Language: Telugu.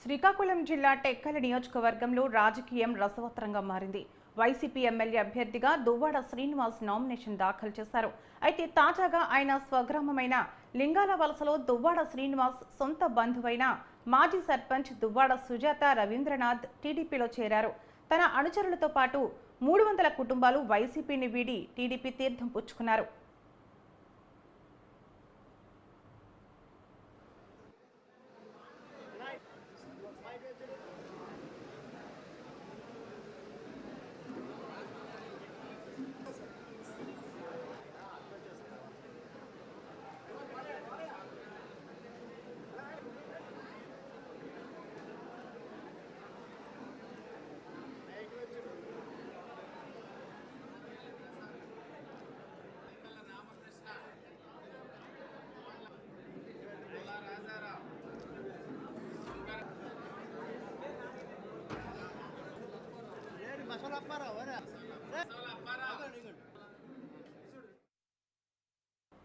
శ్రీకాకుళం జిల్లా టెక్కలి నియోజకవర్గంలో రాజకీయం రసవత్తరంగా మారింది. వైసీపీ ఎమ్మెల్యే అభ్యర్థిగా దువ్వాడ శ్రీనివాస్ నామినేషన్ దాఖలు చేశారు. అయితే తాజాగా ఆయన స్వగ్రామమైన లింగాల వలసలో దువ్వాడ శ్రీనివాస్ సొంత బంధువైన మాజీ సర్పంచ్ దువ్వాడ సుజాత రవీంద్రనాథ్ టీడీపీలో చేరారు. తన అనుచరులతో పాటు 300 కుటుంబాలు వైసీపీని వీడి టీడీపీ తీర్థం పుచ్చుకున్నారు. Masalah apa?